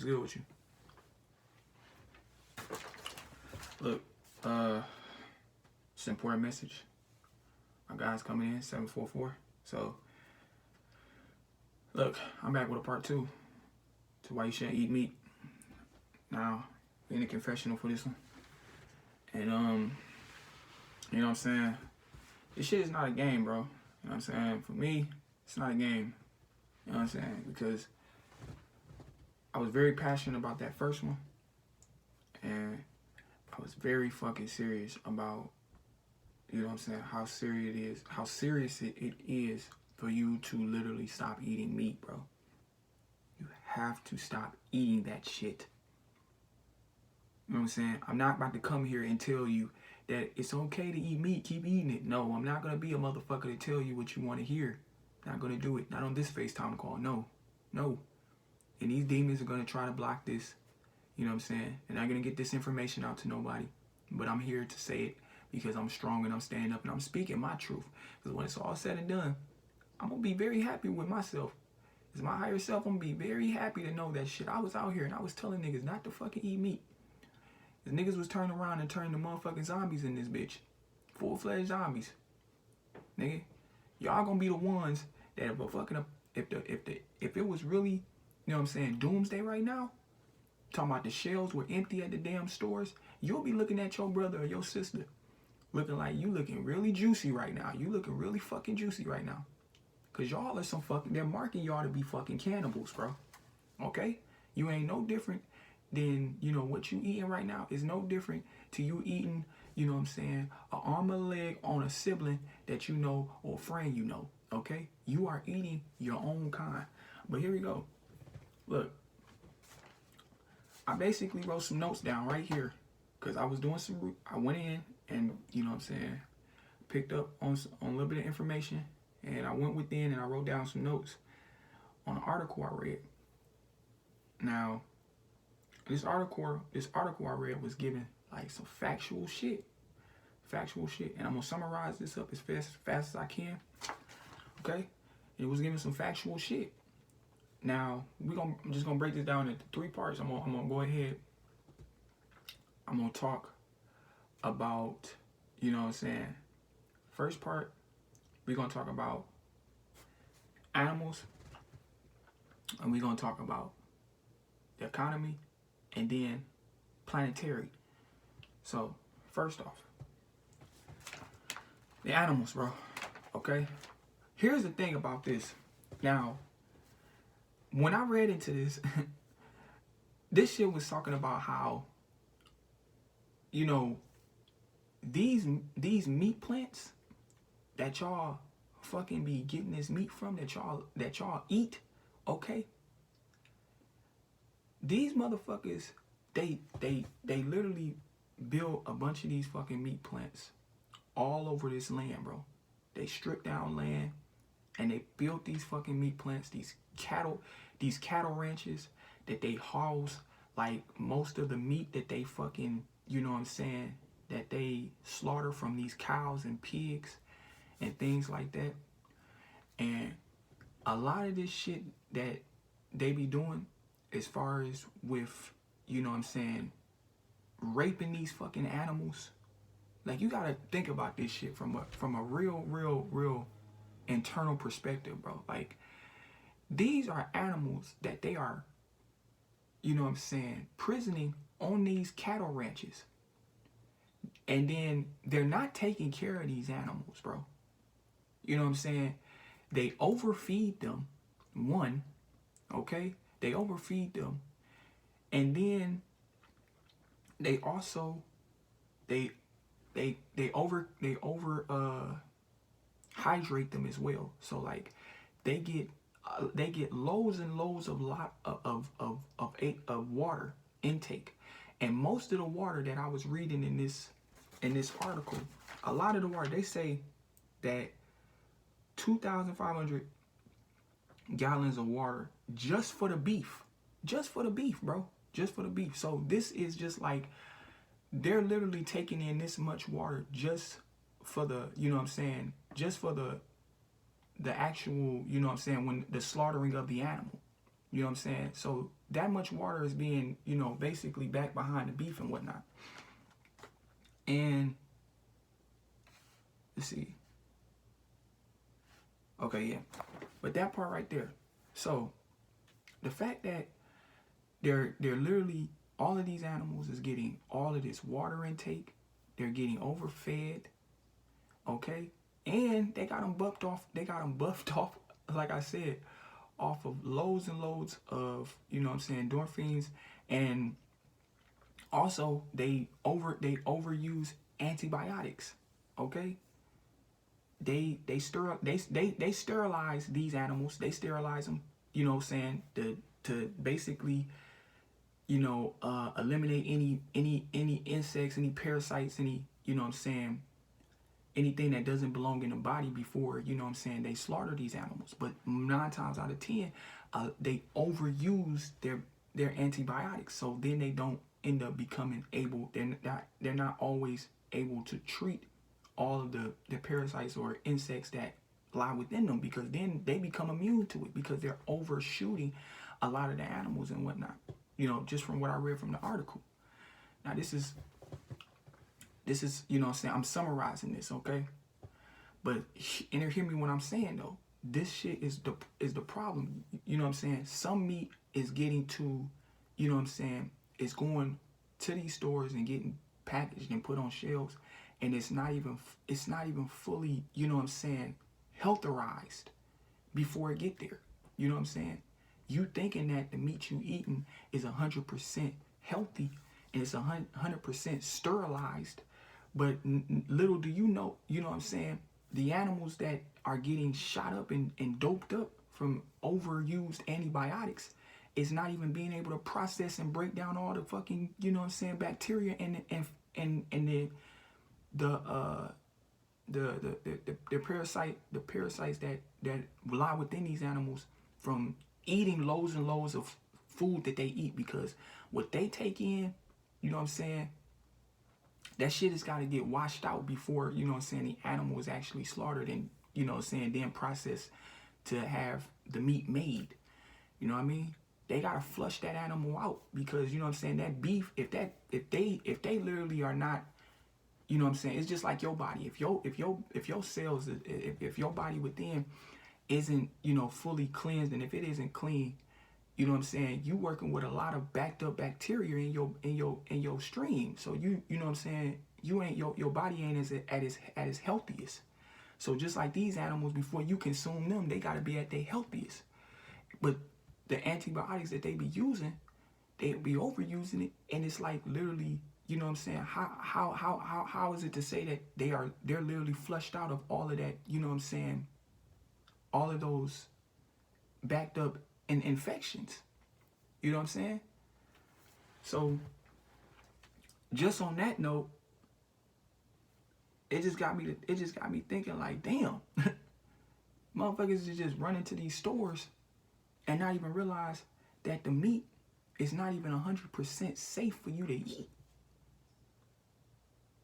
What's good with you? Look, it's an important message. My guy's coming in, 744. So, look, I'm back with a part 2 to why you shouldn't eat meat. Now, in the confessional for this one. And, you know what I'm saying? This shit is not a game, bro. You know what I'm saying? For me, it's not a game. You know what I'm saying? Because I was very passionate about that first one. And I was very fucking serious about, you know what I'm saying, how serious it is for you to literally stop eating meat, bro. You have to stop eating that shit. You know what I'm saying? I'm not about to come here and tell you that it's okay to eat meat, keep eating it. No, I'm not going to be a motherfucker to tell you what you want to hear. Not going to do it. Not on this FaceTime call. No. No. And these demons are going to try to block this. You know what I'm saying? And I'm going to get this information out to nobody. But I'm here to say it because I'm strong and I'm standing up and I'm speaking my truth. Because when it's all said and done, I'm going to be very happy with myself. As my higher self, I'm going to be very happy to know that shit. I was out here and I was telling niggas not to fucking eat meat. The niggas was turning around and turning to motherfucking zombies in this bitch. Full-fledged zombies. Nigga, y'all gonna be the ones that if it was really, you know what I'm saying, doomsday right now, talking about the shelves were empty at the damn stores, you'll be looking at your brother or your sister looking like you looking really juicy right now. You looking really fucking juicy right now. Cause y'all are some fucking, they're marking y'all to be fucking cannibals, bro. Okay? You ain't no different than, you know, what you eating right now is no different to you eating, you know what I'm saying, an arm or a leg on a sibling that you know or a friend you know, okay? You are eating your own kind. But here we go. Look, I basically wrote some notes down right here because I was doing I went in and, you know what I'm saying, picked up on a little bit of information and I went within and I wrote down some notes on an article I read. Now, this article I read was given like some factual shit, and I'm gonna summarize this up as fast as I can. Okay, it was giving some factual shit. Now I'm just gonna break this down into 3 parts. I'm gonna go ahead. I'm gonna talk about, you know what I'm saying. First part, we're gonna talk about animals, and we're gonna talk about the economy. And then planetary. So, first off, the animals, bro. Okay? Here's the thing about this. Now, when I read into this, this shit was talking about how, you know, these meat plants that y'all fucking be getting this meat from, that y'all eat, okay? These motherfuckers, they literally built a bunch of these fucking meat plants all over this land, bro. They stripped down land and they built these fucking meat plants, these cattle ranches that they house like most of the meat that they fucking, you know what I'm saying, that they slaughter from these cows and pigs and things like that. And a lot of this shit that they be doing as far as with, you know what I'm saying, raping these fucking animals. Like, you gotta think about this shit from a real internal perspective, bro. Like, these are animals that they are, you know what I'm saying, prisoning on these cattle ranches. And then they're not taking care of these animals, bro. You know what I'm saying? They overfeed them, one, okay? They overfeed them, and then they also they over hydrate them as well. So like they get loads and loads of water intake, and most of the water that I was reading in this article, a lot of the water, they say that 2,500 gallons of water just for the beef, bro, just for the beef. So this is just like they're literally taking in this much water just for the, you know what I'm saying, just for the actual, you know what I'm saying, when the slaughtering of the animal. You know what I'm saying? So that much water is being, you know, basically back behind the beef and whatnot. And let's see. Okay, yeah. But that part right there. So the fact that they're literally, all of these animals is getting all of this water intake. They're getting overfed. Okay? And they got them buffed off. They got them buffed off, like I said, off of loads and loads of, you know what I'm saying, endorphins. And also they overuse antibiotics. Okay? They sterilize these animals. They sterilize them, you know what I'm saying, to basically, you know, eliminate any insects, any parasites, any, you know what I'm saying, anything that doesn't belong in the body before, you know what I'm saying, they slaughter these animals. But 9 times out of 10, they overuse their antibiotics. So then they don't end up becoming able, they're not always able to treat all of the parasites or insects that lie within them, because then they become immune to it because they're overshooting a lot of the animals and whatnot. You know, just from what I read from the article. Now this is, you know what I'm saying, I'm summarizing this, okay? But hear me when I'm saying though, this shit is the problem. You know what I'm saying? Some meat is getting to, you know what I'm saying, it's going to these stores and getting packaged and put on shelves, and it's not even fully, you know what I'm saying, healtherized before it get there. You know what I'm saying? You thinking that the meat you eating is 100% healthy and it's 100% sterilized, but little do you know, you know what I'm saying, the animals that are getting shot up and doped up from overused antibiotics is not even being able to process and break down all the fucking, you know what I'm saying, bacteria and the parasites that lie within these animals from eating loads and loads of food that they eat. Because what they take in, you know what I'm saying, that shit has got to get washed out before, you know what I'm saying, the animal is actually slaughtered and, you know what I'm saying, then processed to have the meat made. You know what I mean? They gotta flush that animal out, because, you know what I'm saying, that beef, if they literally are not, you know what I'm saying, it's just like your body. If your cells, if your body within isn't, you know, fully cleansed, and if it isn't clean, you know what I'm saying, you working with a lot of backed up bacteria in your stream. So you know what I'm saying, you ain't, your body ain't at its healthiest. So just like these animals, before you consume them, they gotta be at their healthiest. But the antibiotics that they be using, they be overusing it, and it's like literally, you know what I'm saying, how is it to say that they're literally flushed out of all of that, you know what I'm saying, all of those backed up infections. You know what I'm saying? So just on that note, it just got me thinking, like, damn, motherfuckers is just running to these stores and not even realize that the meat is not even 100% safe for you to eat.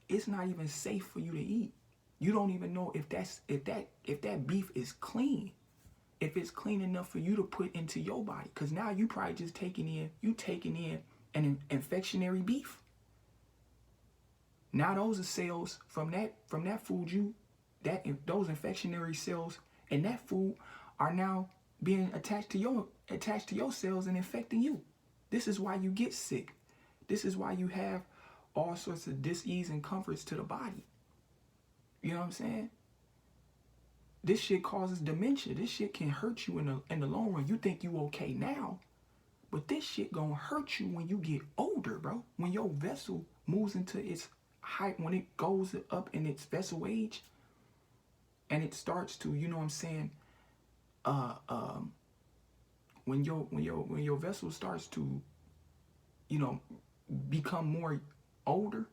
It's not even safe for you to eat. You don't even know if that beef is clean, if it's clean enough for you to put into your body. Because now you probably just taking in an infectionary beef. Now those are cells from that food, those infectionary cells in that food are now being attached to your cells and infecting you. This is why you get sick. This is why you have all sorts of dis-ease and comforts to the body. You know what I'm saying? This shit causes dementia. This shit can hurt you in the long run. You think you okay now, but this shit gonna hurt you when you get older, bro. When your vessel moves into its height, when it goes up in its vessel age, and it starts to, you know what I'm saying, when your vessel starts to, you know, become more older,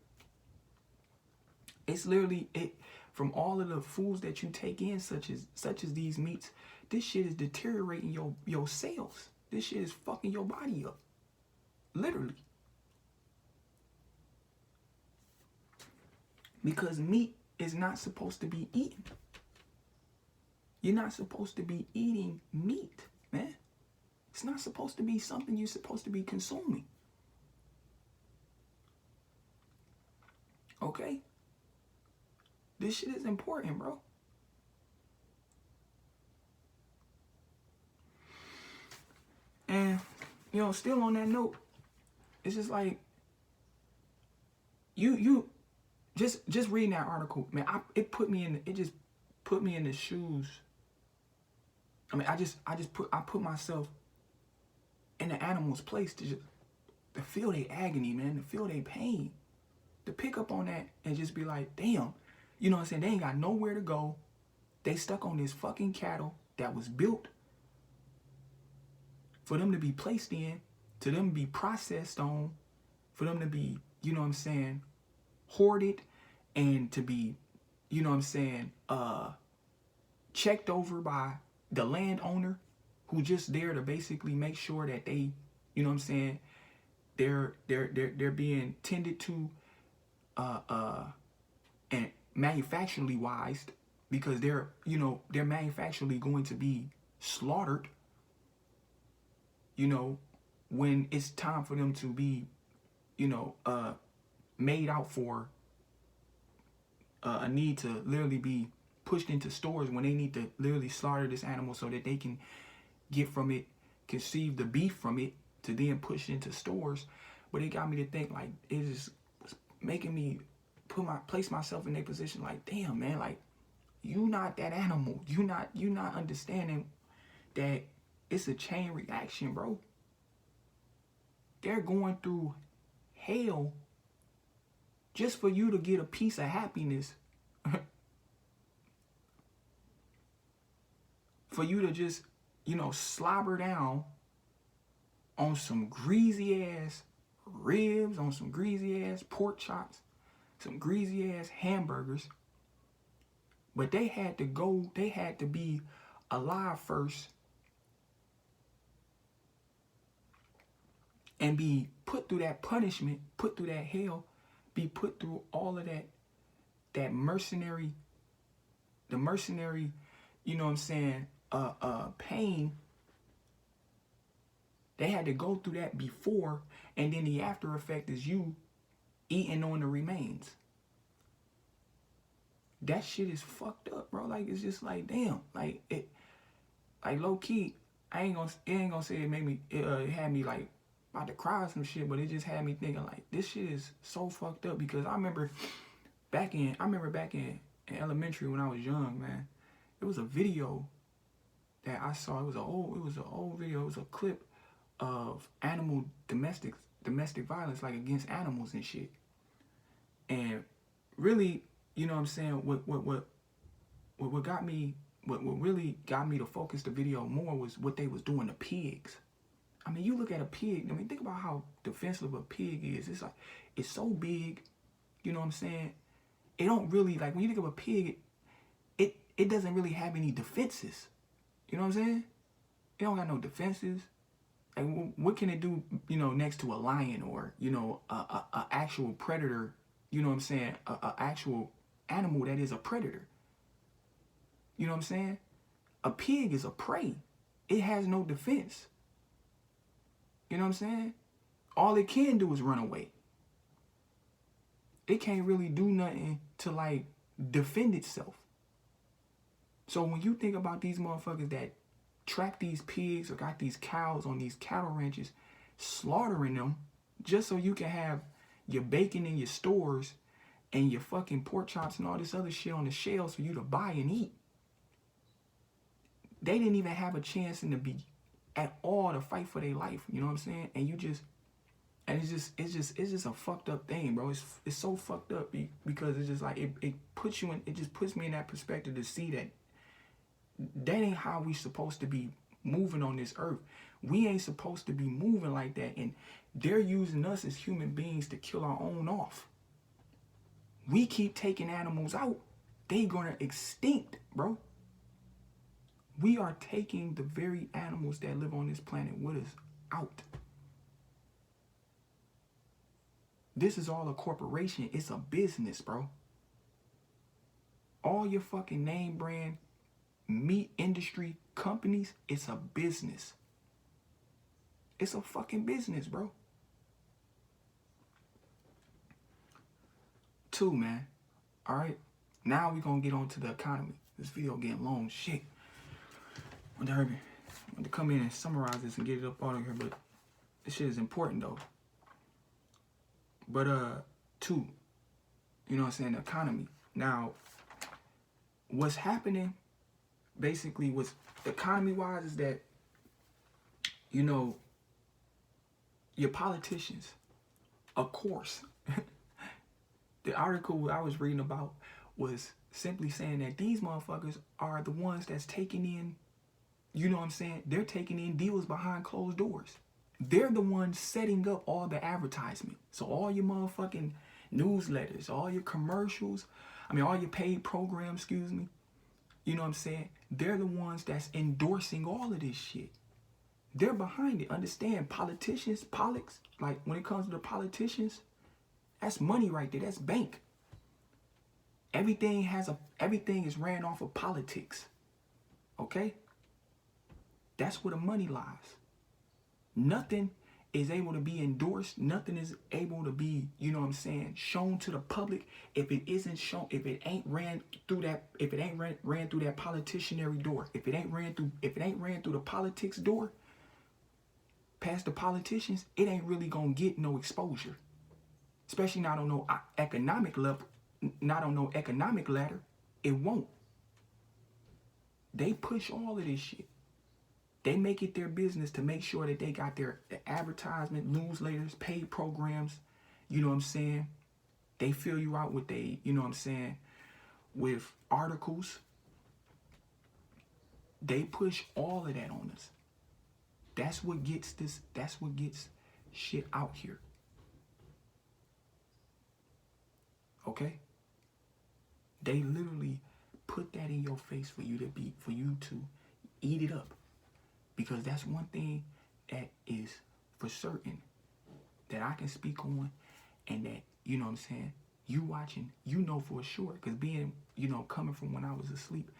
it's literally from all of the foods that you take in, such as these meats, this shit is deteriorating your cells. This shit is fucking your body up, literally. Because meat is not supposed to be eaten. You're not supposed to be eating meat, man. It's not supposed to be something you're supposed to be consuming. Okay? This shit is important, bro. And, you know, still on that note, it's just like, you just reading that article, man, it just put me in the shoes. I mean, I put myself in the animal's place to feel their agony, man, to feel their pain, to pick up on that and just be like, damn, you know what I'm saying? They ain't got nowhere to go. They stuck on this fucking cattle that was built for them to be placed in, to them to be processed on, for them to be, you know what I'm saying, hoarded, and to be, you know what I'm saying, checked over by the landowner, who just there to basically make sure that they, you know what I'm saying, they're being tended to, and manufacturally wise, because they're manufacturally going to be slaughtered, you know, when it's time for them to be, you know, made out for a need to literally be pushed into stores, when they need to literally slaughter this animal so that they can get from it, conceive the beef from it, to then push into stores. But it got me to think, like, it just was making me place myself in a position like, damn, man, like, you not that animal. You not understanding that it's a chain reaction, bro. They're going through hell just for you to get a piece of happiness. For you to just, you know, slobber down on some greasy ass ribs, on some greasy ass pork chops, some greasy ass hamburgers. But they had to be alive first and be put through that punishment, put through that hell, be put through all of that mercenary, you know what I'm saying, pain. They had to go through that before, and then the after effect is you eating on the remains. That shit is fucked up, bro. Like, it's just like, damn, like, it, like, low key, it ain't gonna say it made me, it had me like about to cry or some shit, but it just had me thinking, like, this shit is so fucked up. Because I remember back in elementary when I was young, man, it was a video that I saw. It was an old video. It was a clip of domestic violence, like, against animals and shit. And really, you know what I'm saying, what really got me to focus the video more was what they was doing to pigs. I mean, you look at a pig, I mean, think about how defensive a pig is. It's like, it's so big, you know what I'm saying? It don't really, like, when you think of a pig, it doesn't really have any defenses. You know what I'm saying? It don't got no defenses. Like, what can it do, you know, next to a lion, or, you know, a actual predator, you know what I'm saying? A actual animal that is a predator. You know what I'm saying? A pig is a prey. It has no defense. You know what I'm saying? All it can do is run away. It can't really do nothing to, like, defend itself. So when you think about these motherfuckers that trap these pigs or got these cows on these cattle ranches, slaughtering them just so you can have your bacon in your stores and your fucking pork chops and all this other shit on the shelves for you to buy and eat. They didn't even have a chance in the be at all to fight for their life. You know what I'm saying? And it's just a fucked up thing, bro. It's so fucked up because it's just like it just puts me in that perspective to see that ain't how we supposed to be moving on this earth. We ain't supposed to be moving like that, and they're using us as human beings to kill our own off. We keep taking animals out, they gonna extinct, bro. We are taking the very animals that live on this planet with us out. This is all a corporation. It's a business, bro. All your fucking name brand meat industry companies, it's a business. It's a fucking business, bro. 2, man. All right. Now we gonna get on to the economy. This video getting long. Shit. I want to come in and summarize this and get it up out of here, but this shit is important though. But 2, you know what I'm saying, the economy. Now, what's happening basically was economy-wise is that, you know, your politicians, of course, the article I was reading about was simply saying that these motherfuckers are the ones that's taking in, you know what I'm saying, they're taking in deals behind closed doors. They're the ones setting up all the advertisement. So all your motherfucking newsletters, all your commercials, all your paid programs, excuse me, you know what I'm saying? They're the ones that's endorsing all of this shit. They're behind it. Understand, politicians, like when it comes to the politicians, that's money right there. That's bank. Everything is ran off of politics. Okay? That's where the money lies. Nothing is able to be endorsed. Nothing is able to be, you know what I'm saying, shown to the public if it isn't shown, if it ain't ran through that, ran through that politicianary door, if it ain't ran through the politics door, past the politicians, it ain't really gonna get no exposure. Especially not on no economic level, not on no economic ladder. It won't. They push all of this shit. They make it their business to make sure that they got their advertisement, newsletters, paid programs, you know what I'm saying? They fill you out with you know what I'm saying, with articles. They push all of that on us. That's what gets shit out here. Okay? They literally put that in your face for you to eat it up. Because that's one thing that is for certain that I can speak on, and that, you know what I'm saying, you watching, you know for sure. Because being, you know, coming from when I was asleep,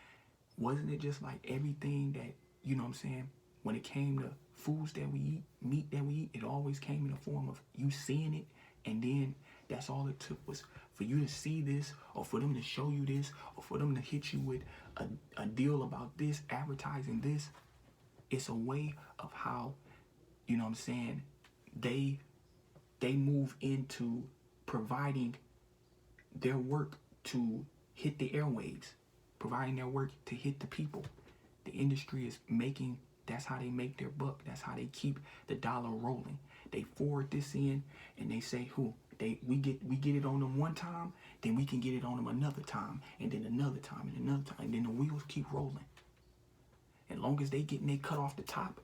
wasn't it just like everything that, you know what I'm saying, when it came to foods that we eat, meat that we eat, it always came in the form of you seeing it, and then that's all it took was for you to see this, or for them to show you this, or for them to hit you with a deal about this, advertising this. It's a way of how, you know what I'm saying, they move into providing their work to hit the airwaves, providing their work to hit the people. The industry is making, that's how they make their buck. That's how they keep the dollar rolling. They forward this in and they say, we get it on them one time, then we can get it on them another time, and then another time, and another time, and then the wheels keep rolling. As long as they getting they cut off the top,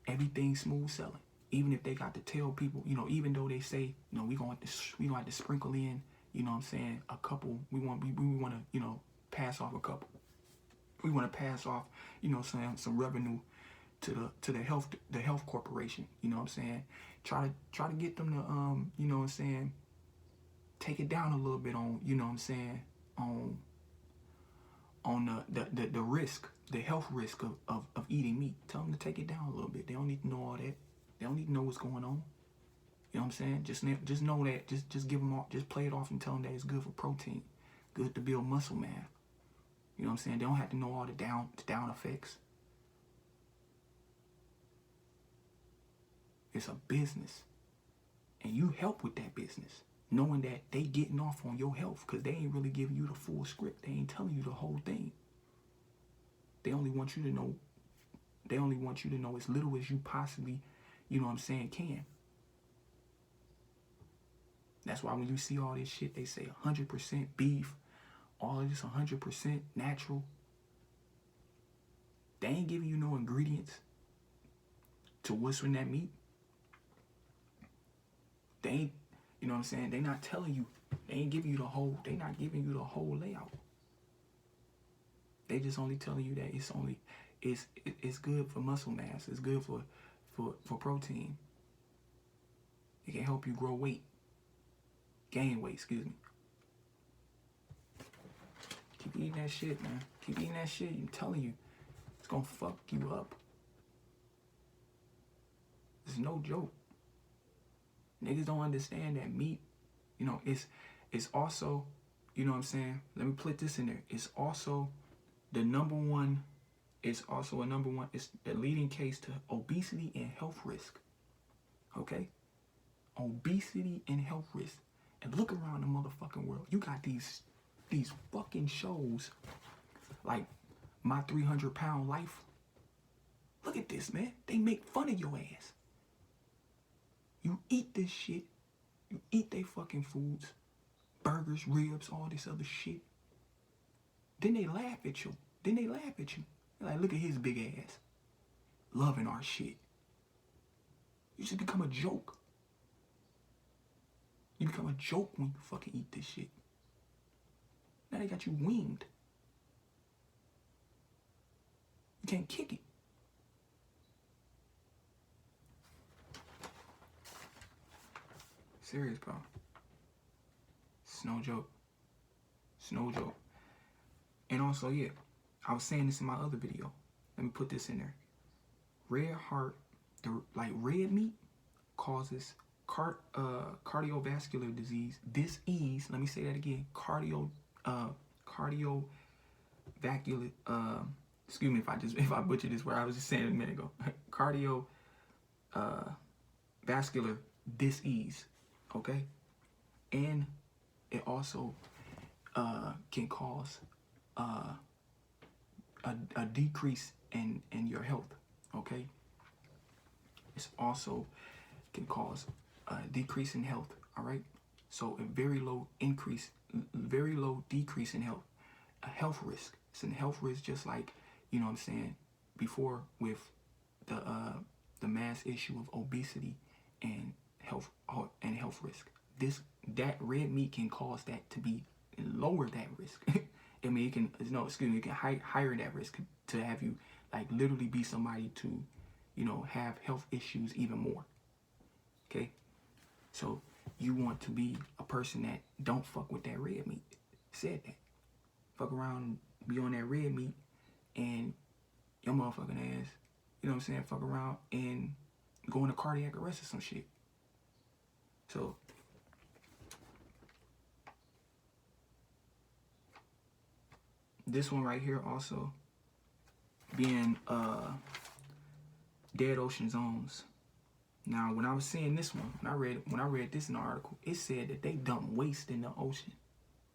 everything's smooth selling. Even if they got to tell people, you know, even though they say, no, we gonna have to sprinkle in, you know what I'm saying, a couple. We want to, you know, pass off a couple. We want to pass off, you know, some revenue to the health corporation. You know what I'm saying? Try to get them to you know what I'm saying, take it down a little bit on, you know what I'm saying, on the risk, the health risk of eating meat. Tell them to take it down a little bit. They don't need to know all that. They don't need to know what's going on. You know what I'm saying? Just know that. Just give them off. Just play it off and tell them that it's good for protein, good to build muscle mass. You know what I'm saying? They don't have to know all the down effects. It's a business, and you help with that business, knowing that they getting off on your health because they ain't really giving you the full script. They ain't telling you the whole thing. They only want you to know. They only want you to know as little as you possibly, you know what I'm saying, can. That's why when you see all this shit, they say 100% beef, all of this 100% natural. They ain't giving you no ingredients to what's in that meat. They ain't, you know what I'm saying, they not telling you, they ain't giving you the whole, they not giving you the whole layout. They just only telling you that it's good for muscle mass, it's good for protein. It can help you grow weight, gain weight, excuse me. Keep eating that shit, man. Keep eating that shit. I'm telling you, it's gonna fuck you up. It's no joke. Niggas don't understand that meat, you know, it's also, you know what I'm saying? Let me put this in there. It's also the number one, it's also a number one, it's the leading case to obesity and health risk. Okay? Obesity and health risk. And look around the motherfucking world. You got these fucking shows like My 300-Pound Life. Look at this, man. They make fun of your ass. You eat this shit. You eat they fucking foods. Burgers, ribs, all this other shit. Then they laugh at you. They're like, look at his big ass. Loving our shit. You just become a joke. You become a joke when you fucking eat this shit. Now they got you winged. You can't kick it. Serious, bro. It's no joke. It's no joke. And also, yeah, I was saying this in my other video. Let me put this in there. Red meat causes cardiovascular disease. Let me say that again. Cardiovascular. Excuse me if I butchered this word. I was just saying it a minute ago. Cardiovascular disease. Okay, and it also can cause a decrease in your health. Okay, it's also can cause a decrease in health. All right, so a very low decrease in health, a health risk. It's a health risk, just like, you know what I'm saying, before with the mass issue of obesity and health risk. That red meat can cause that to be lower that risk. I mean, it can higher that risk to have you like literally be somebody to, you know, have health issues even more. Okay, so you want to be a person that don't fuck with that red meat. Said that. Fuck around, be on that red meat, and your motherfucking ass, you know what I'm saying, fuck around and go into cardiac arrest or some shit. So this one right here also being dead ocean zones. Now, when I was seeing this one, when I read this in the article, it said that they dump waste in the ocean,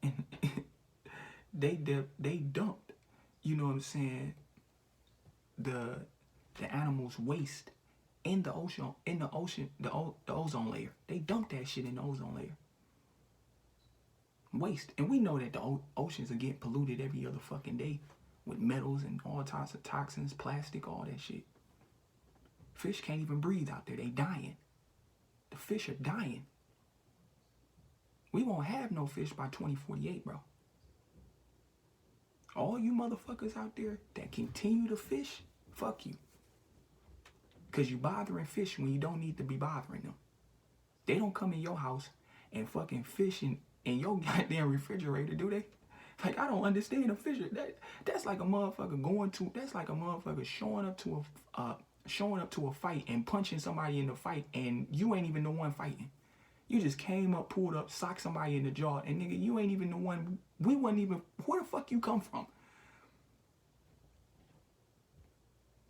and they dumped, you know what I'm saying, the animals' waste in the ocean, the ozone layer. They dumped that shit in the ozone layer. Waste. And we know that the oceans are getting polluted every other fucking day with metals and all types of toxins, plastic, all that shit. Fish can't even breathe out there. They dying. The fish are dying. We won't have no fish by 2048, bro. All you motherfuckers out there that continue to fish, fuck you. Because you bothering fish when you don't need to be bothering them. They don't come in your house and fucking fish in your goddamn refrigerator, do they? Like, I don't understand a fisher. That's like a motherfucker that's like a motherfucker showing up to a fight and punching somebody in the fight, and you ain't even the one fighting. You just came up, pulled up, socked somebody in the jaw, and nigga, you ain't even the one. We wasn't even, where the fuck you come from?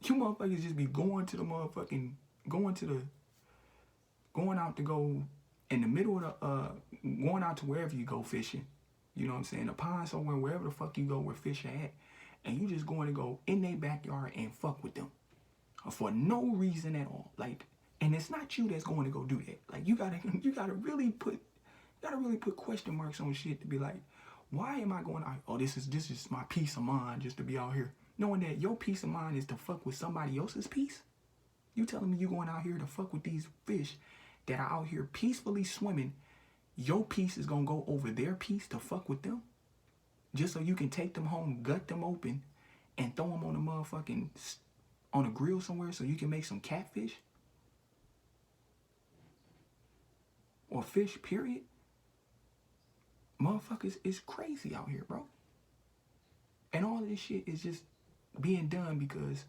You motherfuckers just be going out to go in the middle of going out to wherever you go fishing. You know what I'm saying? A pond somewhere, wherever the fuck you go where fish are at, and you just going to go in their backyard and fuck with them for no reason at all. Like, and it's not you that's going to go do that. Like, you gotta really put question marks on shit to be like, why am I going out? Oh, this is my peace of mind just to be out here. Knowing that your peace of mind is to fuck with somebody else's peace? You telling me you going out here to fuck with these fish that are out here peacefully swimming? Your peace is gonna go over their peace to fuck with them? Just so you can take them home, gut them open, and throw them on a grill somewhere so you can make some catfish? Or fish, period? Motherfuckers is crazy out here, bro. And all this shit is just being done because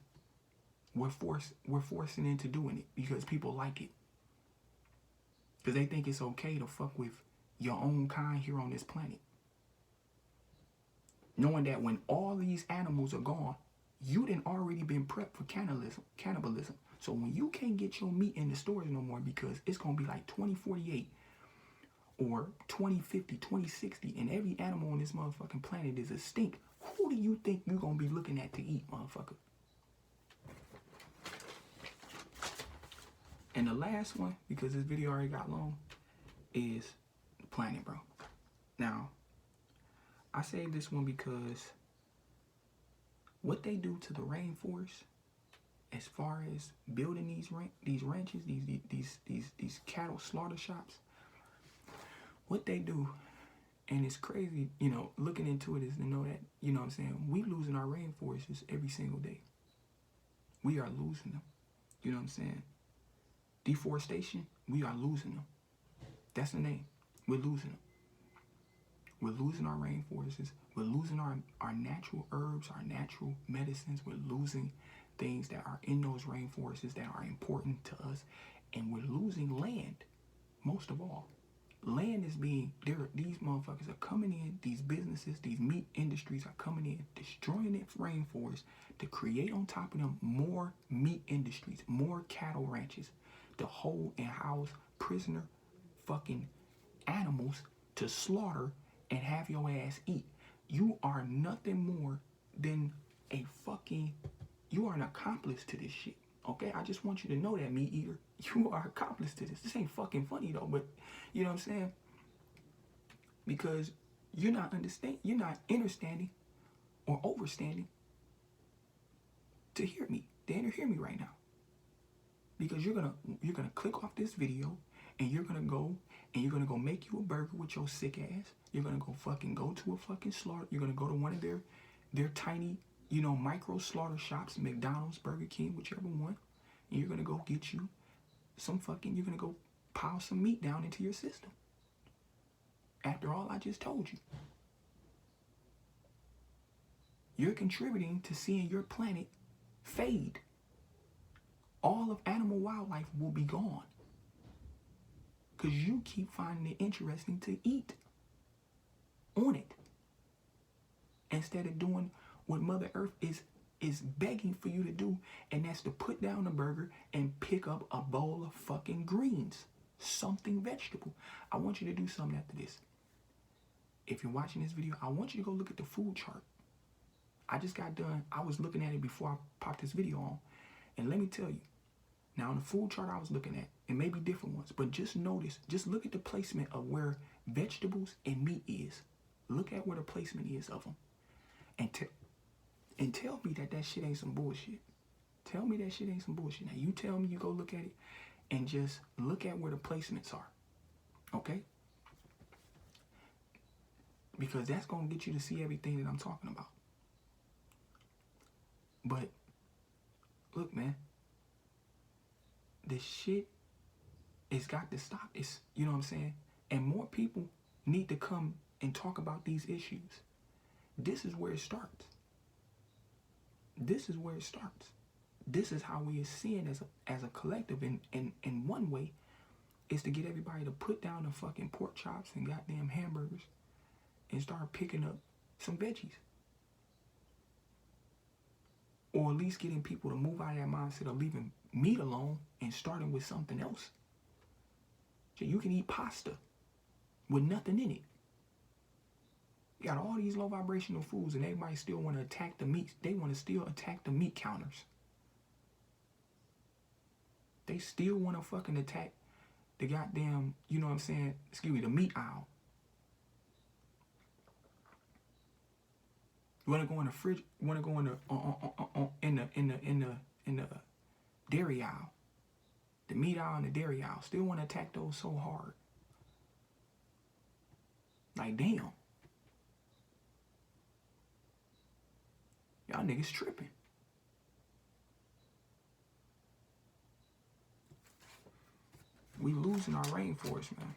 we're forcing into doing it because people like it. Because they think it's okay to fuck with your own kind here on this planet. Knowing that when all these animals are gone, you done already been prepped for cannibalism. So when you can't get your meat in the stores no more because it's going to be like 2048 or 2050, 2060, and every animal on this motherfucking planet is extinct, who do you think you're going to be looking at to eat, motherfucker? And the last one, because this video already got long, is the planet, bro. Now, I say this one because what they do to the rainforest, as far as building these ranches, these cattle slaughter shops, what they do, and it's crazy, you know, looking into it is to know that, you know what I'm saying, we losing our rainforests every single day. We are losing them. You know what I'm saying? Deforestation, we are losing them. That's the name. We're losing them. We're losing our rainforests. We're losing our natural herbs, our natural medicines. We're losing things that are in those rainforests that are important to us. And we're losing land, most of all. Land is being, these motherfuckers are coming in, these businesses, these meat industries are coming in, destroying the rainforest to create on top of them more meat industries, more cattle ranches to hold and house prisoner fucking animals to slaughter and have your ass eat. You are nothing more than a fucking, you are an accomplice to this shit. Okay, I just want you to know that, meat eater. You are accomplice to this. This ain't fucking funny though, but you know what I'm saying? Because you're not understanding or overstanding to hear me. They don't hear me right now. Because you're gonna click off this video and you're gonna go make you a burger with your sick ass. You're gonna go to a fucking slaughter. You're gonna go to one of their tiny, you know, micro slaughter shops, McDonald's, Burger King, whichever one. And you're gonna go get you you're gonna go pile some meat down into your system. After all I just told you. You're contributing to seeing your planet fade. All of animal wildlife will be gone. Because you keep finding it interesting to eat on it. Instead of doing what Mother Earth is begging for you to do, and that's to put down a burger and pick up a bowl of fucking greens. Something vegetable. I want you to do something after this. If you're watching this video, I want you to go look at the food chart. I just got done. I was looking at it before I popped this video on. And let me tell you, now on the food chart I was looking at, it may be different ones, but just notice, just look at the placement of where vegetables and meat is. Look at where the placement is of them. And tell me that shit ain't some bullshit. Tell me that shit ain't some bullshit. Now you tell me, you go look at it and just look at where the placements are. Okay? Because that's going to get you to see everything that I'm talking about. But look, man, this shit, it's got to stop. It's, you know what I'm saying? And more people need to come and talk about these issues. This is where it starts. This is where it starts. This is how we are seeing as a collective. In one way, is to get everybody to put down the fucking pork chops and goddamn hamburgers and start picking up some veggies. Or at least getting people to move out of that mindset of leaving meat alone and starting with something else. So you can eat pasta with nothing in it. You got all these low vibrational foods and everybody still want to attack the meat. They want to still attack the meat counters. They still want to fucking attack the goddamn, you know what I'm saying, the meat aisle. You want to go in the fridge, you want to go in the dairy aisle. The meat aisle and the dairy aisle. Still want to attack those so hard. Like, damn. Y'all niggas tripping. We losing our rainforest, man.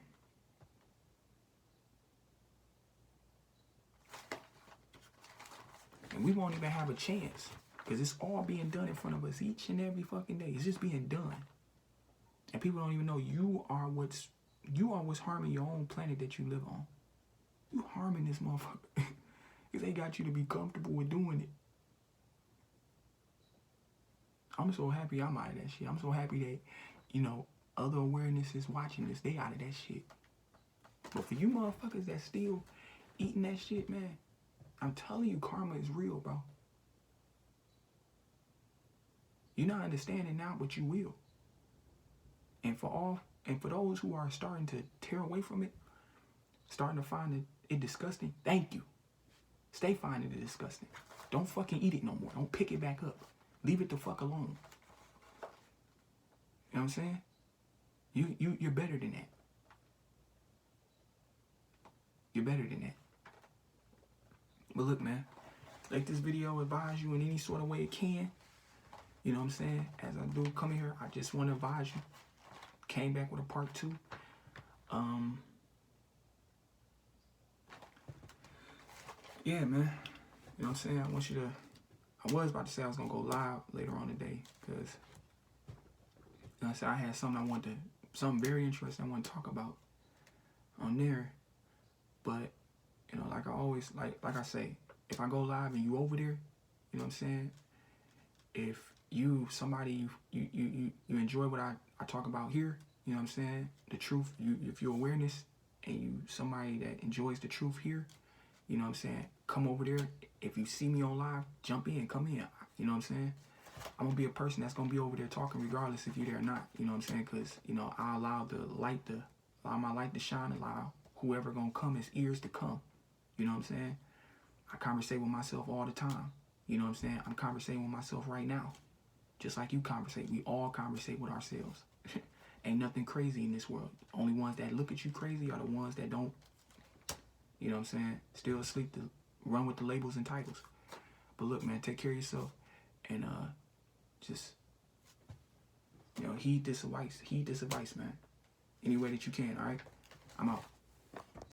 And we won't even have a chance Because it's all being done in front of us each and every fucking day. It's just being done. And people don't even know you are what's harming your own planet that you live on. You harming this motherfucker. Because they got you to be comfortable with doing it. I'm so happy I'm out of that shit. I'm so happy that, you know, other awareness is watching this. They out of that shit. But for you motherfuckers that still eating that shit, man, I'm telling you, karma is real, bro. You're not understanding now, but you will. And for those who are starting to tear away from it, starting to find it disgusting, thank you. Stay finding it disgusting. Don't fucking eat it no more. Don't pick it back up. Leave it the fuck alone. You know what I'm saying? You're better than that. You're better than that. But look, man, like this video advise you in any sort of way it can. You know what I'm saying? As I do come here, I just want to advise you. Came back with a part 2. Yeah, man. You know what I'm saying? I want you to... I was about to say I was going to go live later on today because, you know, I said I had something very interesting I want to talk about on there. But, you know, like I always, like I say, if I go live and you over there, you know what I'm saying? If you enjoy what I talk about here, you know what I'm saying? The truth, if you're awareness and you somebody that enjoys the truth here, you know what I'm saying? Come over there. If you see me on live, jump in, come in. You know what I'm saying? I'm going to be a person that's going to be over there talking regardless if you're there or not. You know what I'm saying? Because, you know, I allow my light to shine, allow whoever going to come his ears to come. You know what I'm saying? I conversate with myself all the time. You know what I'm saying? I'm conversating with myself right now. Just like you conversate. We all conversate with ourselves. Ain't nothing crazy in this world. The only ones that look at you crazy are the ones that don't, you know what I'm saying, still asleep to run with the labels and titles. But look, man, take care of yourself. And just, you know, heed this advice, man. Any way that you can, all right? I'm out.